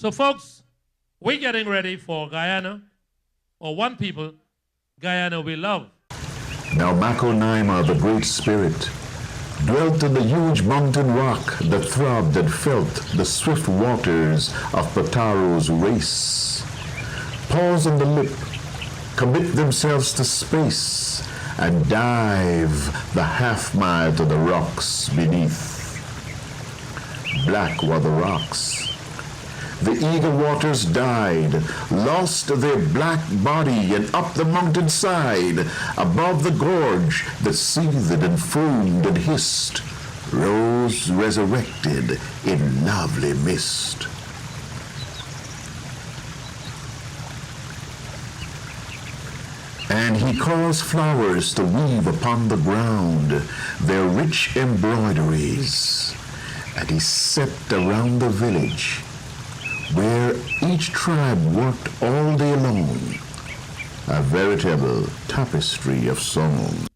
So, folks, we're getting ready for Guyana, or one people, Guyana We Love. Now Maconaima, the Great Spirit, dwelt in the huge mountain rock that throbbed and felt the swift waters of Pataro's race. Pause on the lip, commit themselves to space, and dive the half-mile to the rocks beneath. Black were the rocks. The eager waters died, lost their black body, and up the mountainside, above the gorge that seethed and foamed and hissed, rose resurrected in lovely mist. And he caused flowers to weave upon the ground their rich embroideries, and he set around the village, where each tribe worked all day long, a veritable tapestry of song.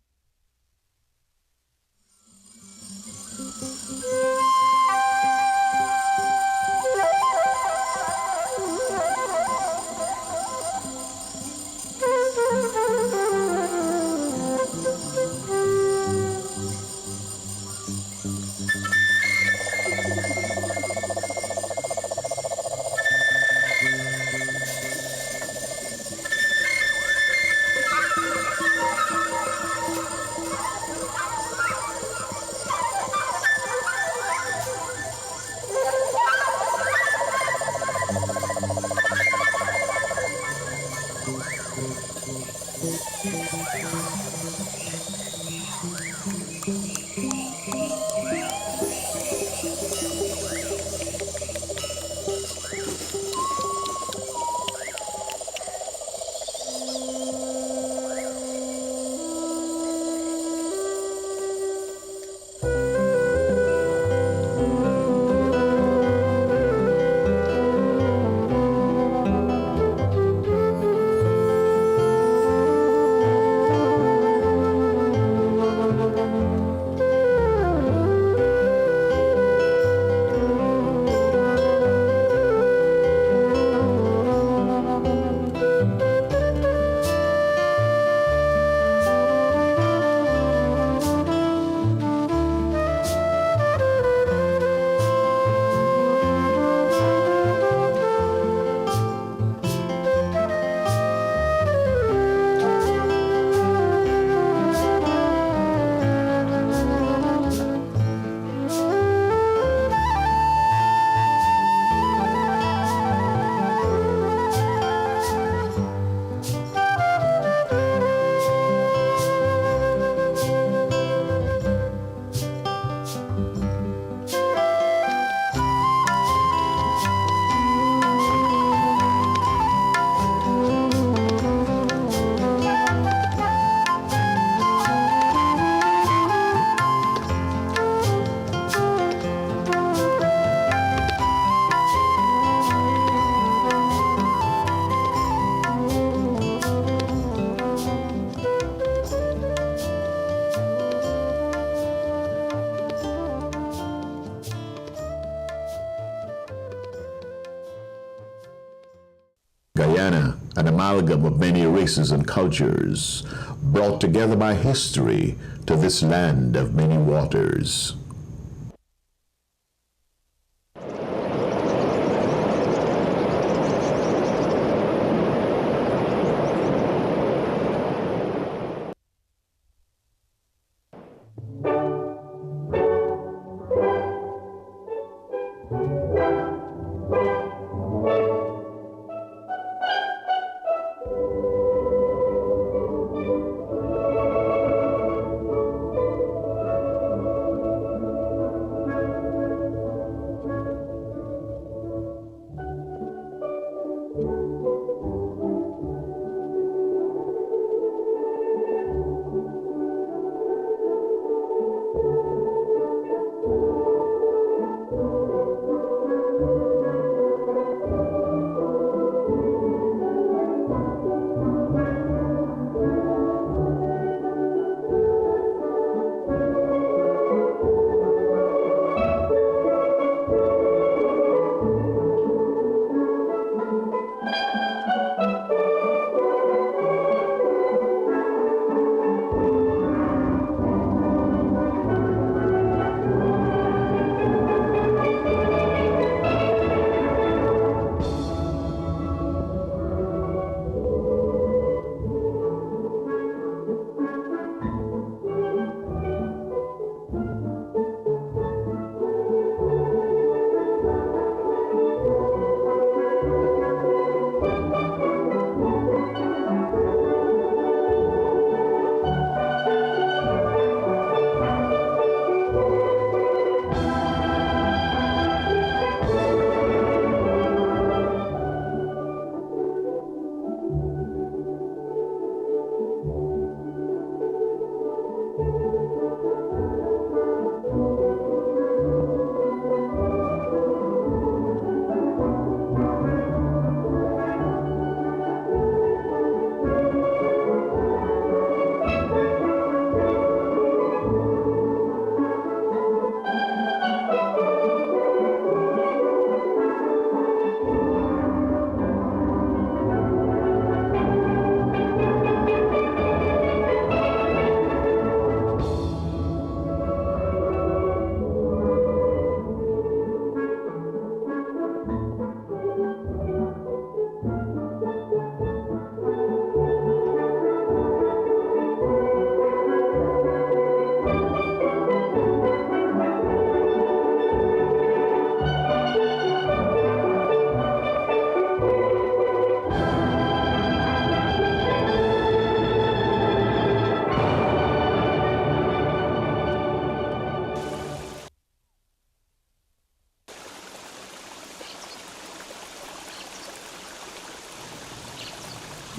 Guyana, an amalgam of many races and cultures, brought together by history to this land of many waters.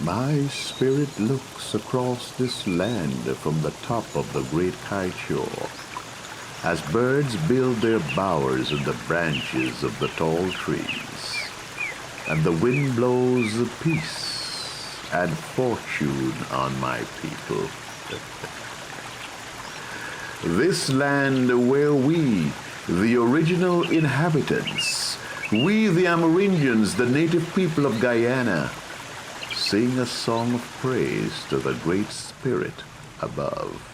My spirit looks across this land from the top of the great kite shore as birds build their bowers in the branches of the tall trees, and the wind blows peace and fortune on my people. This land where we, the original inhabitants, we the Amerindians, the native people of Guyana, sing a song of praise to the Great Spirit above.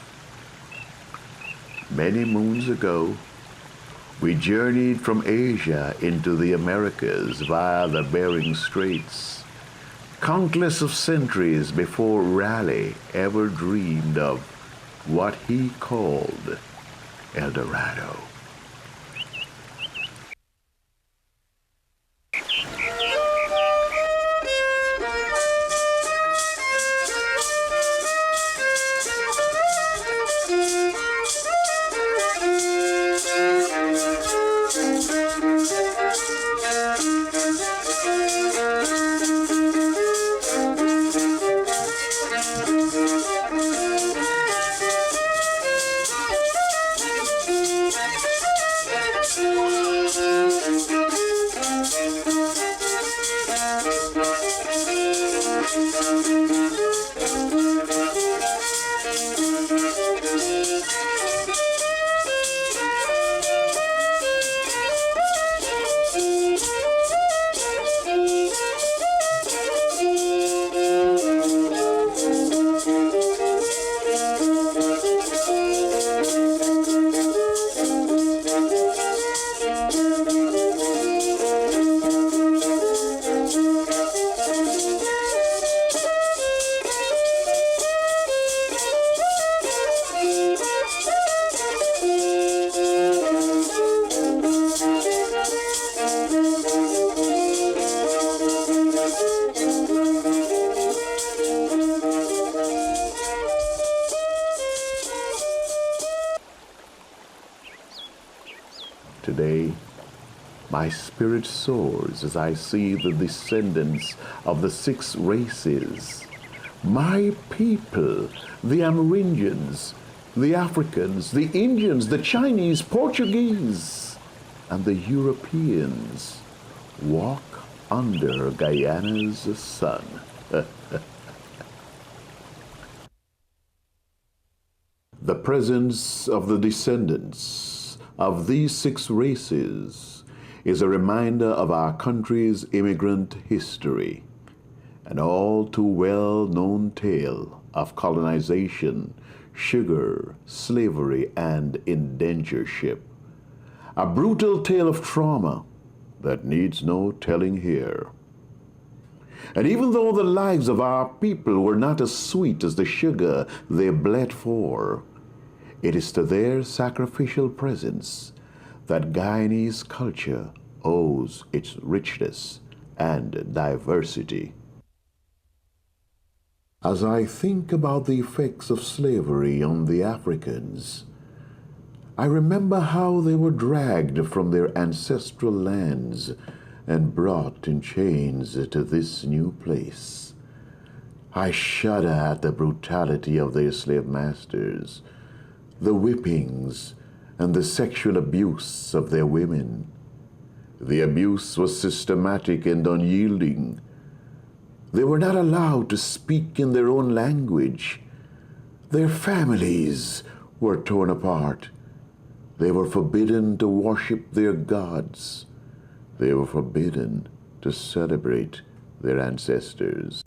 Many moons ago, we journeyed from Asia into the Americas via the Bering Straits, countless of centuries before Raleigh ever dreamed of what he called El Dorado. Today, my spirit soars as I see the descendants of the 6 races. My people, the Amerindians, the Africans, the Indians, the Chinese, Portuguese, and the Europeans walk under Guyana's sun. The presence of the descendants of these 6 races is a reminder of our country's immigrant history, an all too well-known tale of colonization, sugar, slavery, and indentureship. A brutal tale of trauma that needs no telling here. And even though the lives of our people were not as sweet as the sugar they bled for, it is to their sacrificial presence that Guyanese culture owes its richness and diversity. As I think about the effects of slavery on the Africans, I remember how they were dragged from their ancestral lands and brought in chains to this new place. I shudder at the brutality of their slave masters, the whippings, and the sexual abuse of their women. The abuse was systematic and unyielding. They were not allowed to speak in their own language. Their families were torn apart. They were forbidden to worship their gods. They were forbidden to celebrate their ancestors.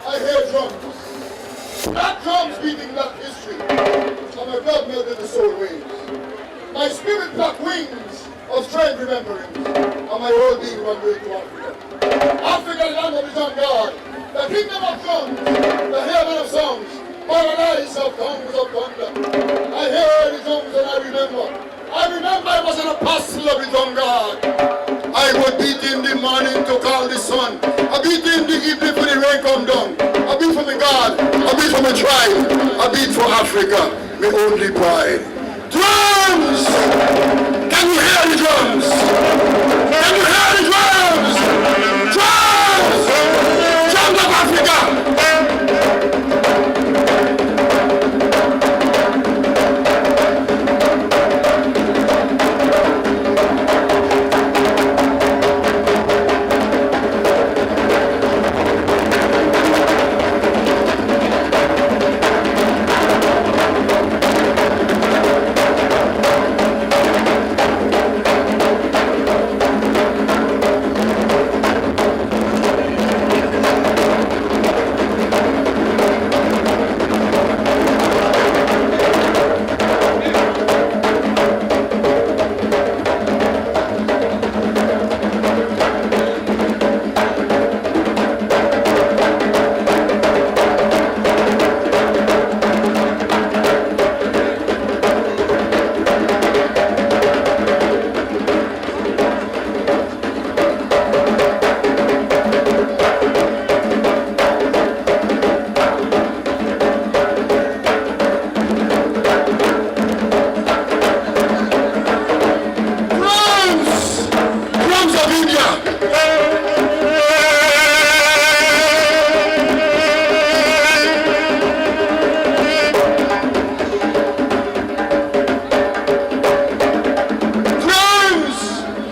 I hear drums. Not drums beating black history. So my blood melted the soul waves. My spirit plucked wings of strange rememberings. And my whole being run away to Africa. Africa, the land of the young God. The kingdom of drums. The heaven of songs. Paradise of tongues of thunder. I hear the drums and I remember. I remember I was an apostle of the drum God. I would beat in the morning to call the sun. I beat in the evening for the rain come down. I beat for my God. I beat for my tribe. I beat for Africa, my only pride. Drums! Can you hear the drums? Can you hear the drums? Drums! Drums of Africa!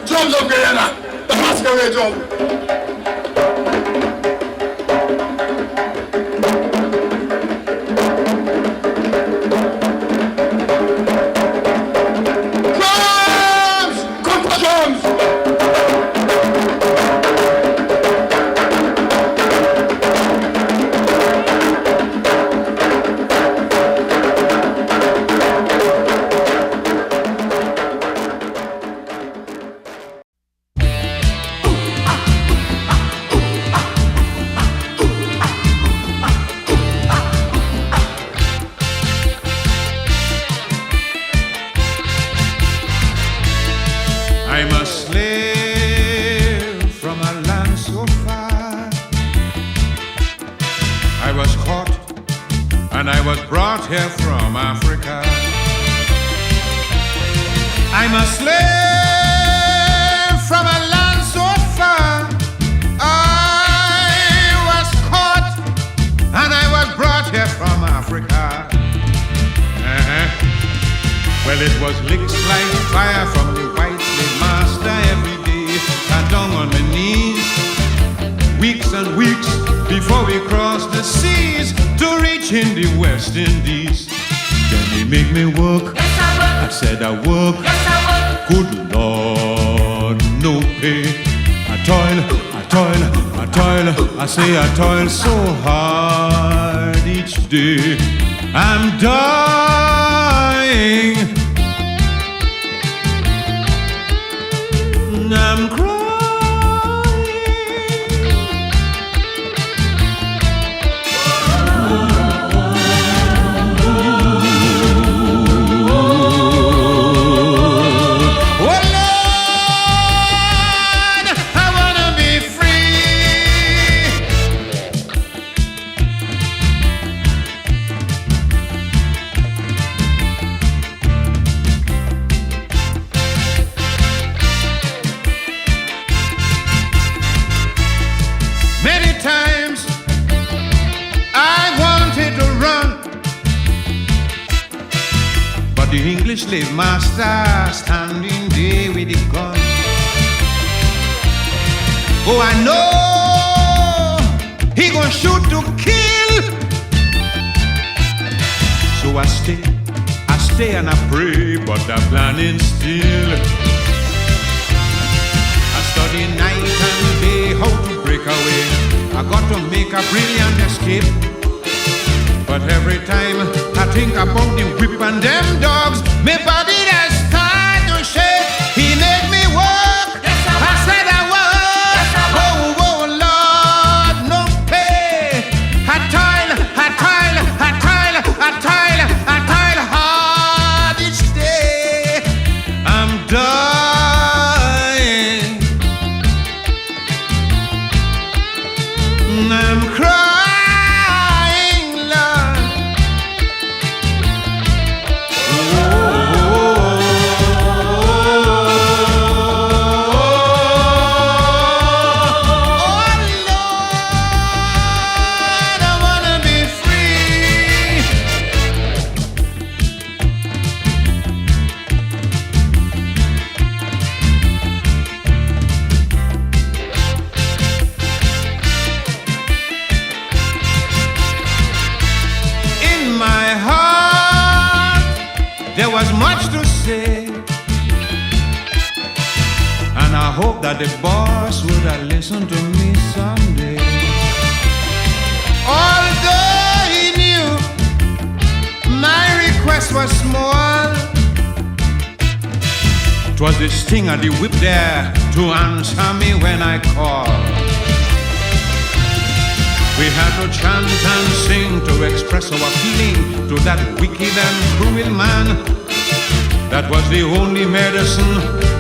Drums of Guyana, the masquerade drum. I'm a slave from a land so far. I was caught and I was brought here from Africa. I'm a slave from a land so far. I was caught and I was brought here from Africa. Well, it was licks like fire from the white slave master every day. Sat down on my knees, weeks and weeks before we crossed the seas to reach in the West Indies. Then they make me work. Yes, I work. I said I work. Yes, I work. Good Lord, no pay. I toil, I toil, I toil. I say I toil so hard each day. I'm dying. I'm crying. Oh Lord, I wanna be free. Many times I wanted to run, but the English slave master standing there with the gun. Oh, I know he gonna shoot to kill. So I stay and I pray, but the planning still. I study night and day how to break away. I got to make a brilliant escape. But every time I think about the whip and them dogs, my body does start to shake. He made me work. Yes, I said I work. Yes, oh, oh, Lord, no pay. I toil hard each day. I'm dying. I'm crying, Lord. There was much to say, and I hope that the boss would have listened to me someday. Although he knew my request was small, 'twas the sting of the whip there to answer me when I called. We had to chant and sing to express our feeling to that wicked and cruel man. That was the only medicine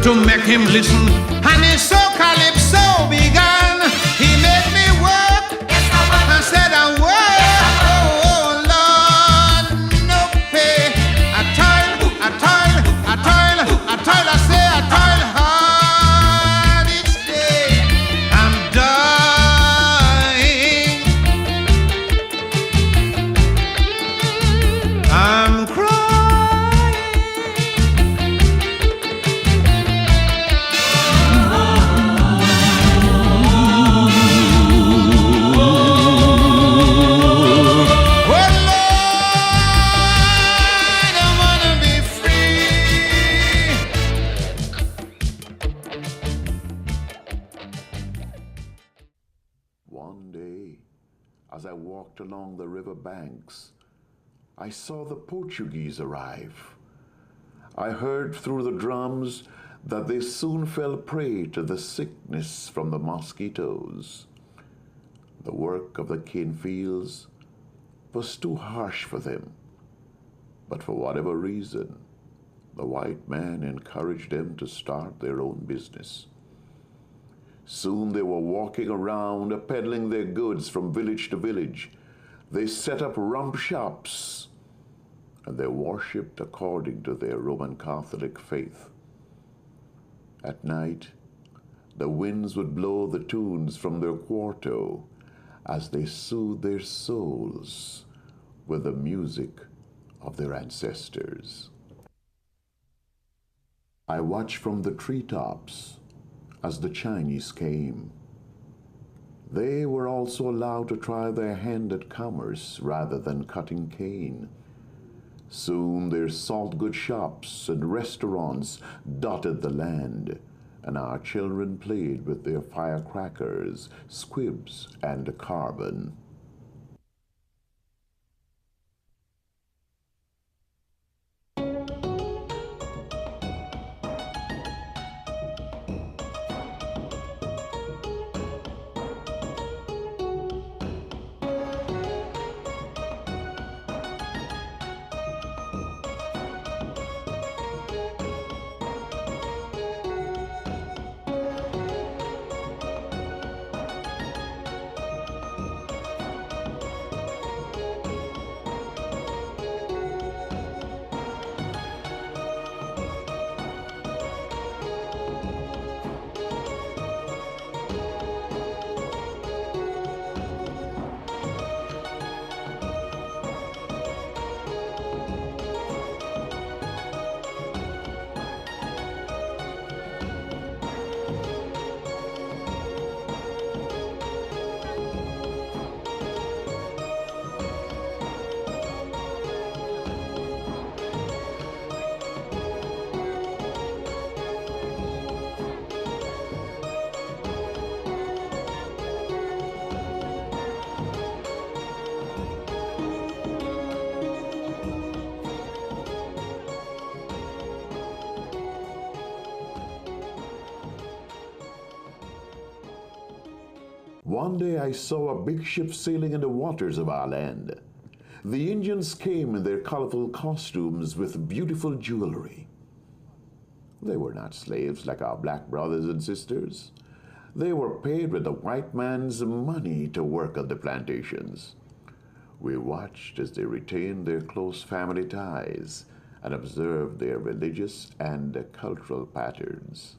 to make him listen. And his so calypso began. He made me work. Yes, I said I work. Yes, oh, Lord, no pay. I toil. I say I toil hard each day. I'm dying. I'm crying. Oh Lord, I wanna be free. One day, as I walked along the river banks, I saw the Portuguese arrive. I heard through the drums that they soon fell prey to the sickness from the mosquitoes. The work of the cane fields was too harsh for them, but for whatever reason, the white man encouraged them to start their own business. Soon they were walking around, peddling their goods from village to village. They set up rump shops, and they worshipped according to their Roman Catholic faith. At night, the winds would blow the tunes from their quarto as they soothed their souls with the music of their ancestors. I watched from the treetops as the Chinese came. They were also allowed to try their hand at commerce rather than cutting cane. Soon their salt goods shops and restaurants dotted the land, and our children played with their firecrackers, squibs, and carbon. One day I saw a big ship sailing in the waters of our land. The Indians came in their colorful costumes with beautiful jewelry. They were not slaves like our black brothers and sisters. They were paid with the white man's money to work on the plantations. We watched as they retained their close family ties and observed their religious and cultural patterns.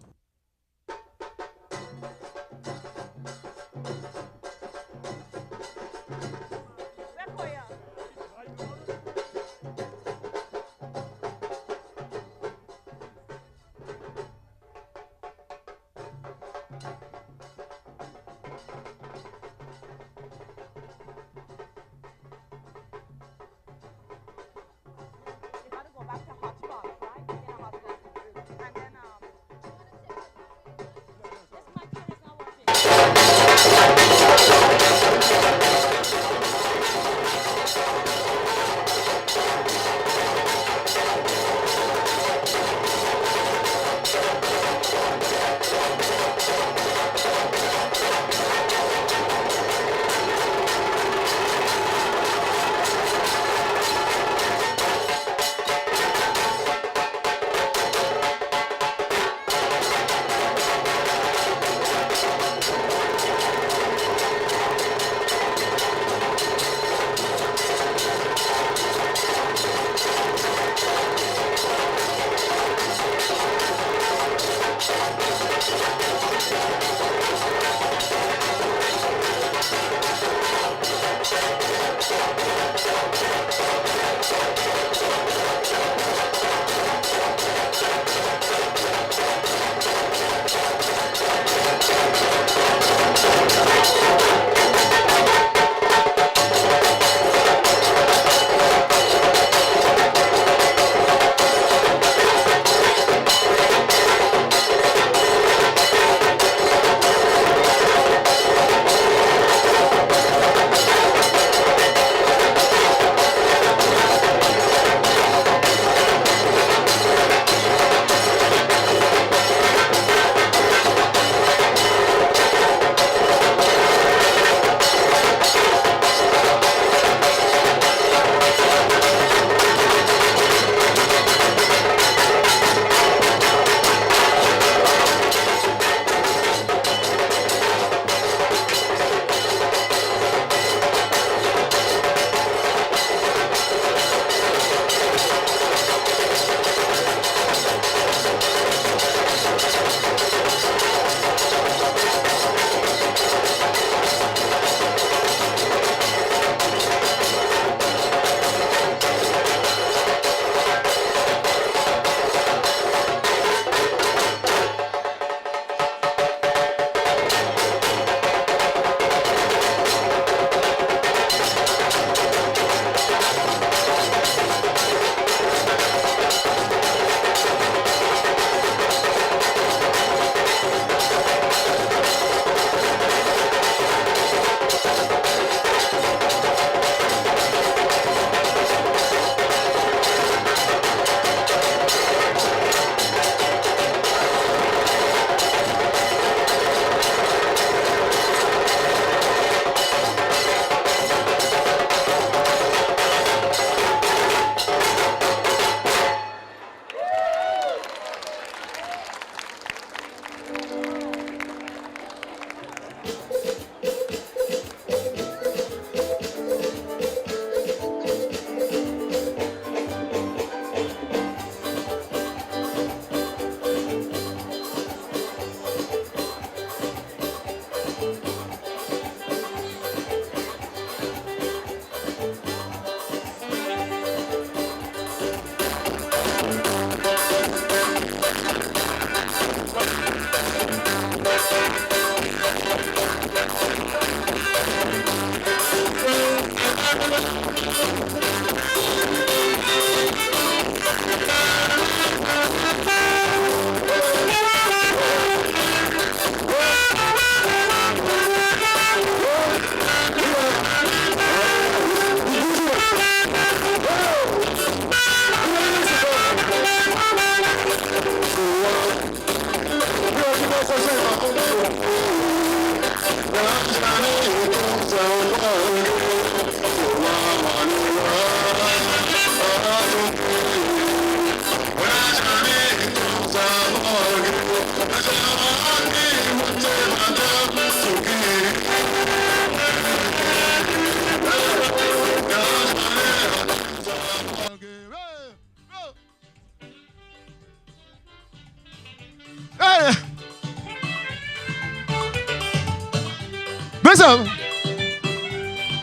Listen.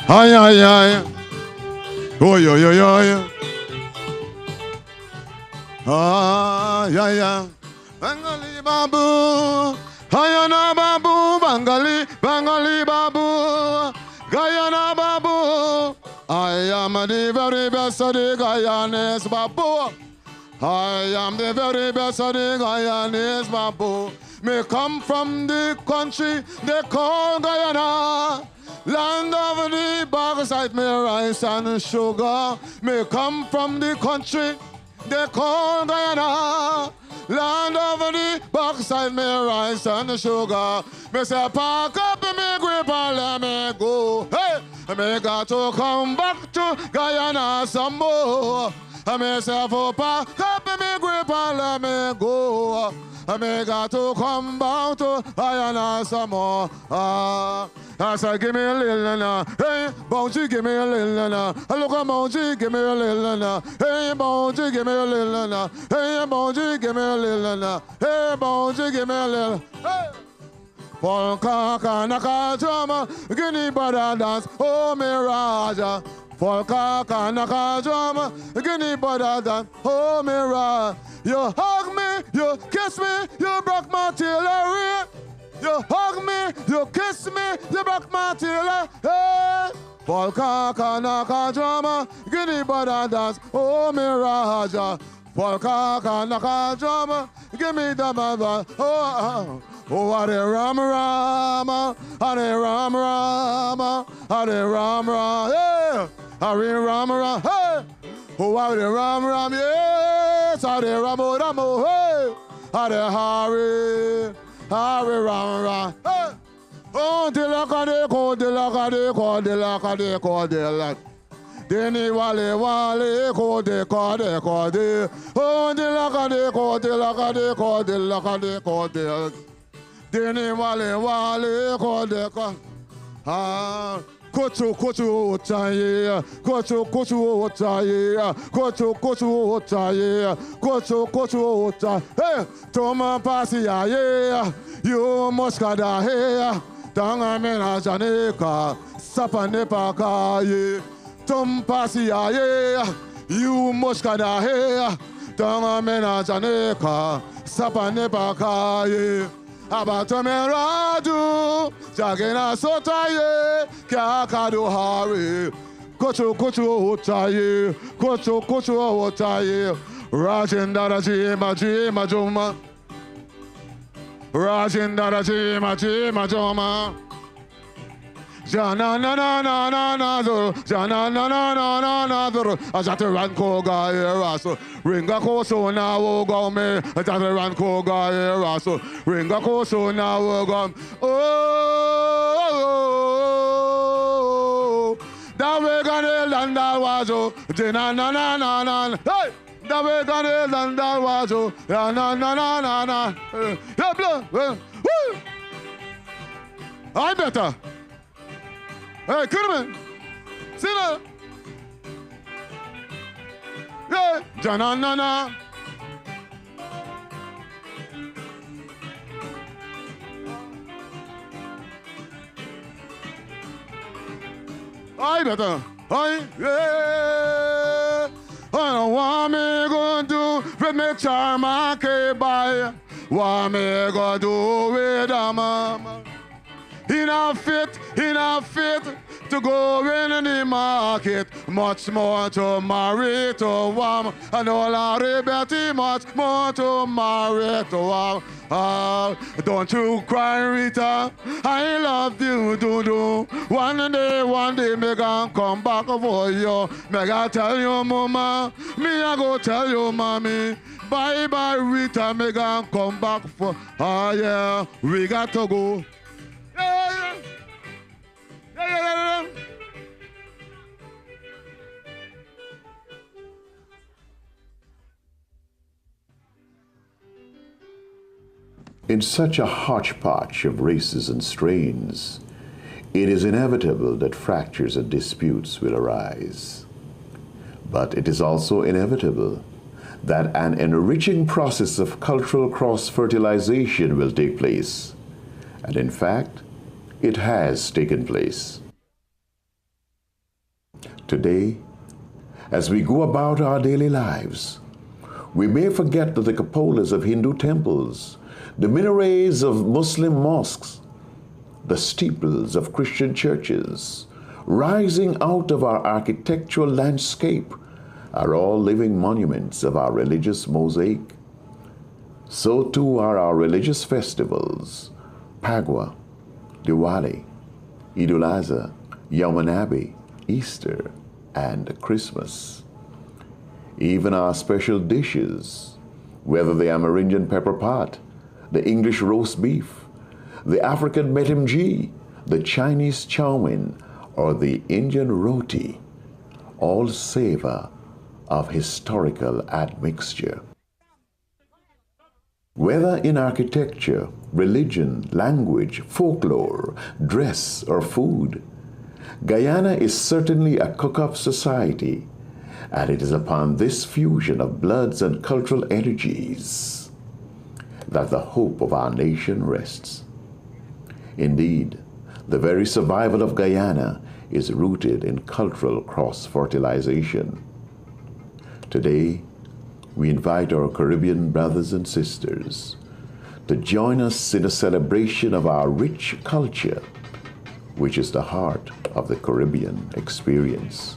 Ay, ay, ay. Oh, yo, yo, yo, yo. Ah, yeah, yeah. Bengali babu. Hayana babu. Bengali babu. Guyana babu. I am the very best of the Guyanese babu. I am the very best of the Guyanese babu. Me come from the country they call Guyana. Land of the backside, me rice and sugar. Me come from the country they call Guyana. Land of the backside, me rice and sugar. Me say pack up me grip and let me go. Hey, me got to come back to Guyana some more. I me say for pack up me grip and let me go. I me got to come back to Guyana some more. I said, give me a little now. Hey, Bonji, give me a little now. Look at Bonji, give me a little now. Hey, Bonji, give me a little now. Hey, Bonji, give me a little now. Hey, Bonji, give me a little. Hey. Polka, kanaka, drama, guinea butter dance, oh, me Raja. Polka, kanaka, drama, guinea butter dance, oh, me Raja. You hug me, you kiss me, you broke my artillery. You hug me, you kiss me, you broke my tail. Hey, Polka, kanaka, drama, guinea butter dance, oh, me Raja. Polka, kanaka, drama, give me the mother, oh, oh, Hare Ram Rama, Hare Ram Rama, Hare Ram Rama, hey, Hare Ram Rama, hey, oh, Hare Ram Ram, yes, Hare Ramo Ramo, hey, Hare Hare. Hare Ram Ram. Hey! Oh, dilakade ko, dilakade ko, dilakade ko, dilak. Dini wale wale ko de ko de ko de. Oh, dilakade ko, dilakade ko, dilakade ko de. Dini wale wale ko de ko. Ah. Kochu kochu otaye, kochu kochu otaye, kochu kochu otaye, kochu kochu otaye. Hey, toma pasi aye, you muskada hey, tanga mena janeka, sapane pakaye. Tom pasi aye, you muskada hey, tanga mena janeka, sapane pakaye. Abatemeradu, Jagena Sotaye, Kakado Hari, Kocho Kocho Otaye, Kocho Kocho Otaye, Rajendara Jima Jima Joma, Rajendara Jima Jima Joma. Jana na na na na na do, Jana na na na na na do. Ajate ranko ga eraso, ringa koso na wo go me. Ajate ranko ga eraso, ringa koso na wo go. Oh, da we gane landa wazo, Jana na na na na. Hey, da we gane landa wazo, na na na na na na. Yeah, blow. I better. Hey, come sit down. Yeah, Janana. I better. Yeah. I don't want me gonna do with me charm I can't buy. What me gonna do with a mama? Enough fit to go in the market. Much more to marry to warm. And all our liberty, much more to marry to warm. Don't you cry, Rita. I love you, do. One day, me gonna come back for you. Me gonna tell you, mama. Me I go tell you, mommy. Bye bye, Rita. Me gonna come back for. Yeah, we got to go. Yeah. In such a hodgepodge of races and strains, it is inevitable that fractures and disputes will arise. But it is also inevitable that an enriching process of cultural cross-fertilization will take place. And in fact, it has taken place. Today, as we go about our daily lives, we may forget that the cupolas of Hindu temples, the minarets of Muslim mosques, the steeples of Christian churches, rising out of our architectural landscape, are all living monuments of our religious mosaic. So too are our religious festivals, Pagwa, Diwali, Eid-ul-Azha, Yom Nabi, Easter, and Christmas. Even our special dishes, whether the Amerindian pepper pot, the English roast beef, the African metimji, the Chinese chow mein, or the Indian roti, all savor of historical admixture. Whether in architecture, religion, language, folklore, dress, or food, Guyana is certainly a cook-up society, and it is upon this fusion of bloods and cultural energies that the hope of our nation rests. Indeed, the very survival of Guyana is rooted in cultural cross-fertilization. Today, we invite our Caribbean brothers and sisters to join us in a celebration of our rich culture, which is the heart of the Caribbean experience.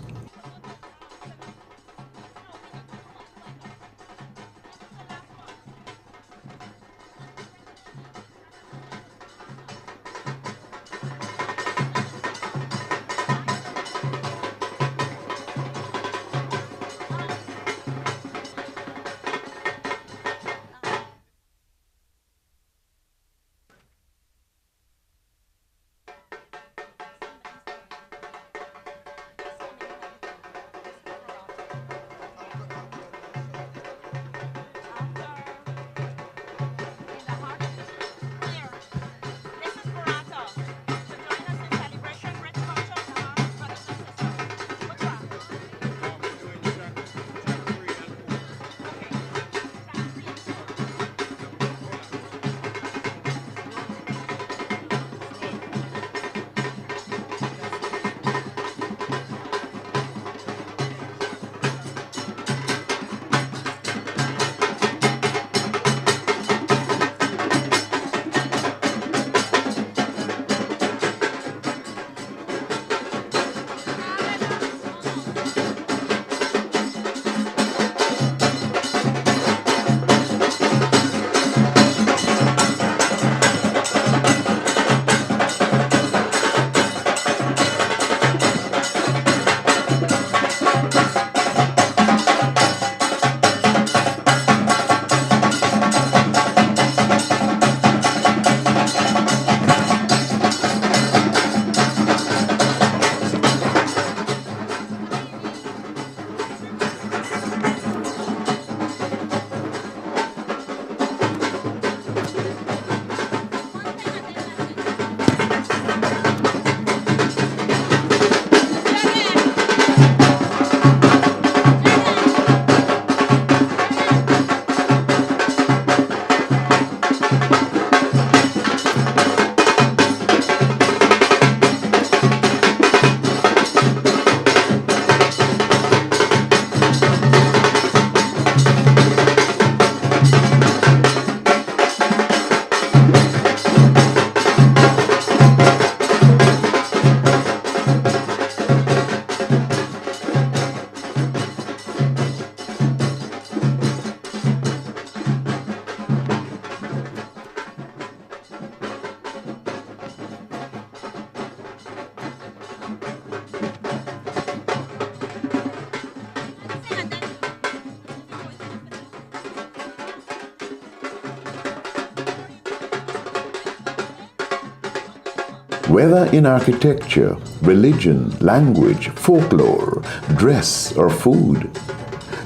Whether in architecture, religion, language, folklore, dress, or food,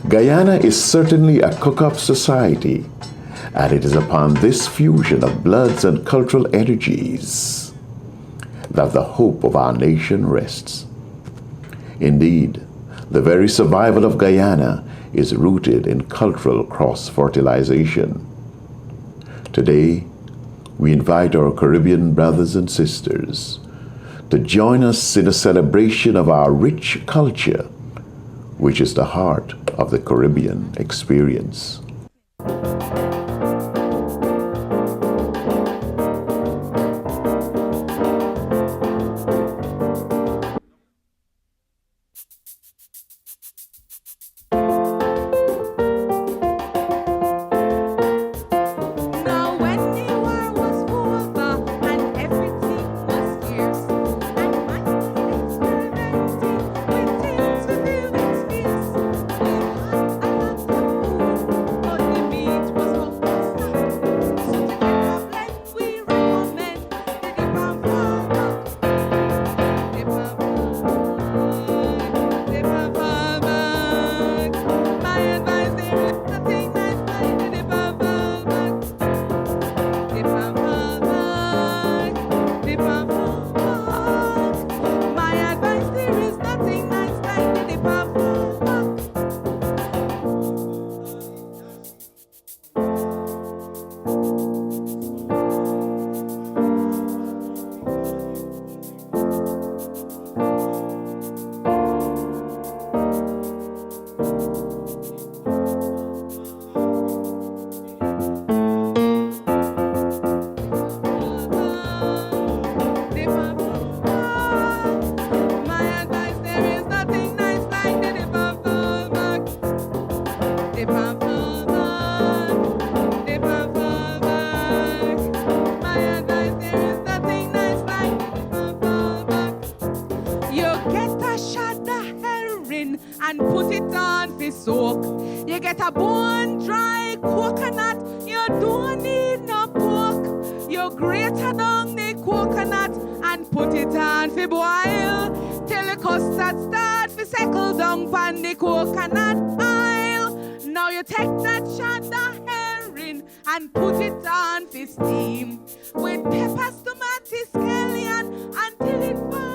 Guyana is certainly a cook-up society, and it is upon this fusion of bloods and cultural energies that the hope of our nation rests. Indeed, the very survival of Guyana is rooted in cultural cross-fertilization. Today, we invite our Caribbean brothers and sisters to join us in a celebration of our rich culture, which is the heart of the Caribbean experience. And put it on for soak. You get a bone dry coconut, you don't need no pork. You grate down the coconut and put it on for boil. Till the custard start to settle down from the coconut oil. Now you take that shada herring and put it on for steam. With peppers, tomatoes, scallion until it form.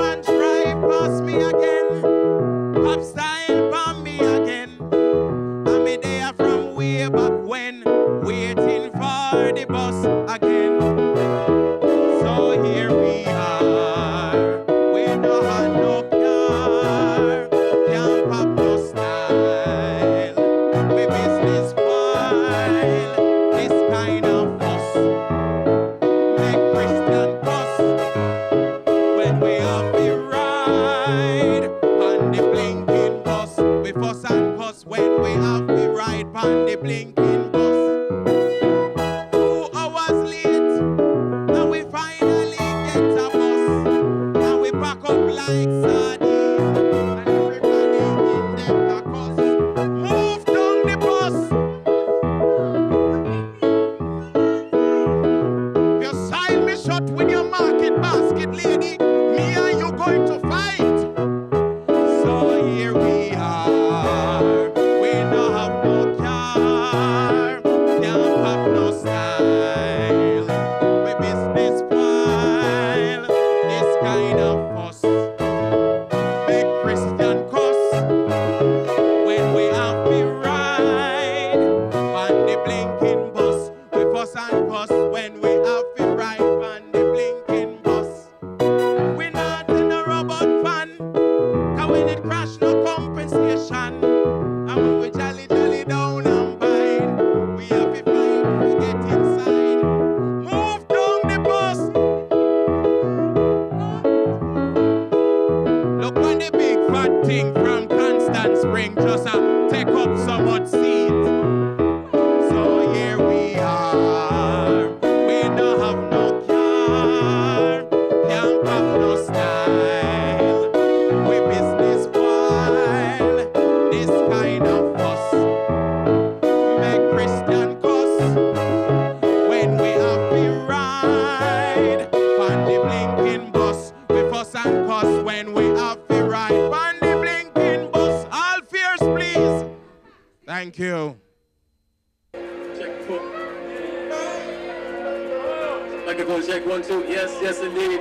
man try pass me again. Pop style from me again. And me there from way back when, waiting for the bus again. So here we are. We no have no car, can't pop no style. We business wild, this kind of fuss make Christian cuss when we have the ride on the blinking bus. We fuss and cuss when we have the ride on the blinking bus. 2 hours late, and we finally get a bus, and we pack up like sardines, and everybody in them a cuss. Move down the bus. You sign me shut with your market basket, lady. Me and you going to fight. So here we are. We no have no car, can't pop no style. We business file, this kind of fuss make Christian cuss when we have the ride on the blinking bus. We fuss and cuss when we have the ride on the blinking bus. We not in a robot van, 'cause when it crash no compensation. And when we jolly down and bide, we have to fight to get inside. Move down the bus. Look when the big fat thing from Constant Spring just take up so much seat. So here we are. We no have no car, can't pop no style. We business wild, this kind of fuss make Christian cuss when we have the ride on the blinking bus. We fuss and cuss when we have the ride on the blinking bus. All fears, please. Thank you. Check 4. Microphone check 1, 2. Yes, yes indeed.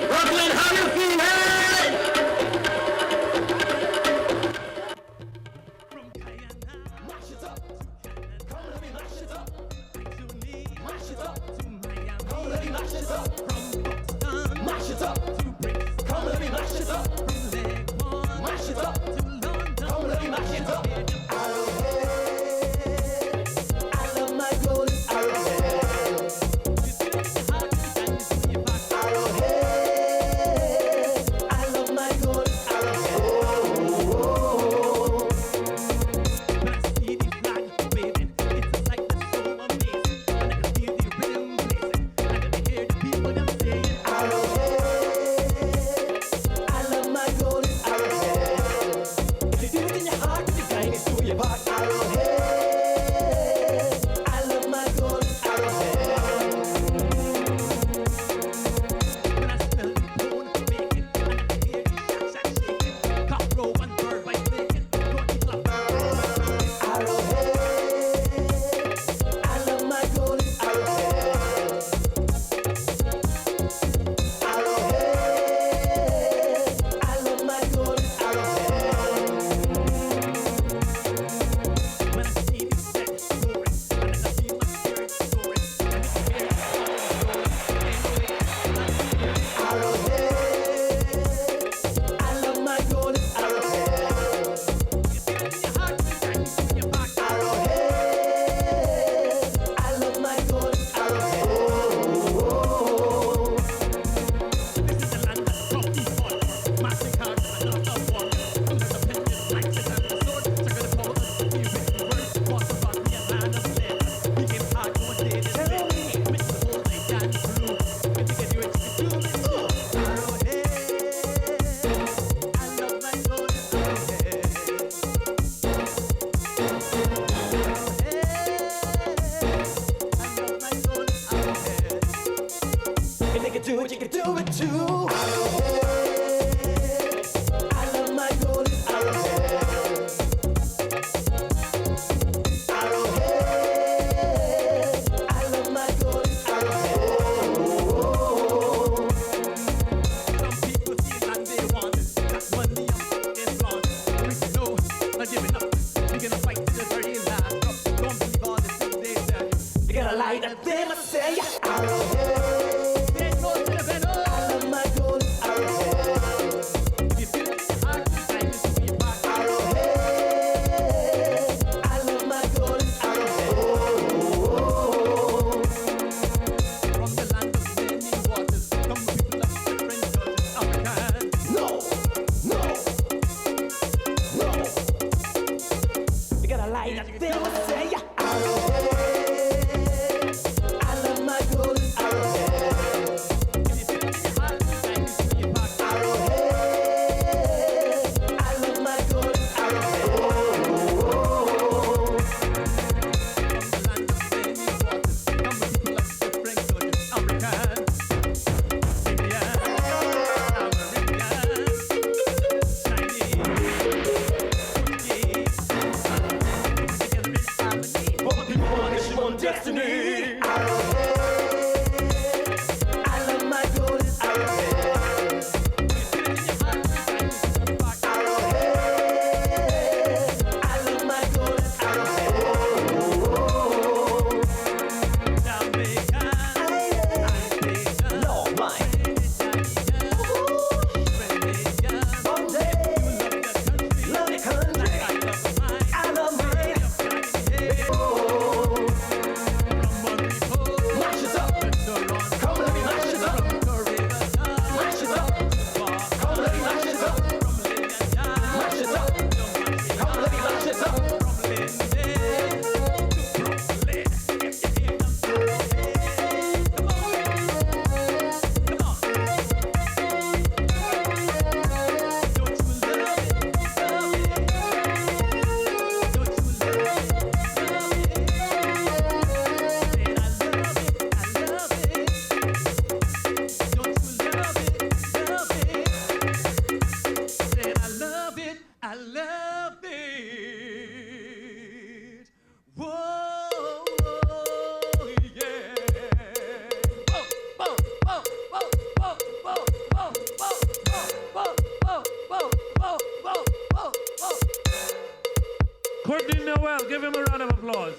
Brooklyn, how you feeling? From Guyana, mash it up. Come let me mash it up. Like you need, mash it up. To Miami, come let me mash it up. From Boston, mash it up. To Bricks, come let me mash it up. From Leghorn, mash it up. To London, come let me mash it up. I love my golden arrowhead. You see the heart and you see your back. Arrowhead. I love my golden arrowhead. When I see the flag waving, it's a sight that's so amazing. And I can feel the rhythm blazing, and I can hear the people them saying, Arrowhead. I love my do it, you can do it too. I love my golden arrowhead. Arrowhead. I love my golden arrowhead. Some people feel like they want it. That money is flawed. We know, not giving up. We're gonna fight to the very last drop. Don't believe all the things they tell you. You gotta light up them, I say. Arrowhead. They go to the bed. I love my golden arrowhead. You feel it hard to find it to be back. Arrowhead. I love my golden arrowhead. From the land of many waters, come people of different cultures, African. No. You gotta light up them, I say. Arrowhead. I love my golden arrowhead. If you feel it hard to find it to be back. Arrowhead. I love my golden arrowhead. From the land of many waters, come people of different cultures, African, Indian, American, Chinese, Portuguese. Together in harmony, For the people on this one destiny. Arrowhead. I love my golden arrowhead. you feel it in your heart to find it to be back. Arrowhead. I love my golden arrowhead. Jamaican, Haitian, Lord, mine. Trinidadian, Someday, love your country, love the country. I love mine. I love mine. Oh, mash it up. Come let me mash it up. Mash it up. Come let me mash it up. Mash it up. Come let me mash it up. I love it. Whoa, yeah. Courtney Noel, give him a round of applause.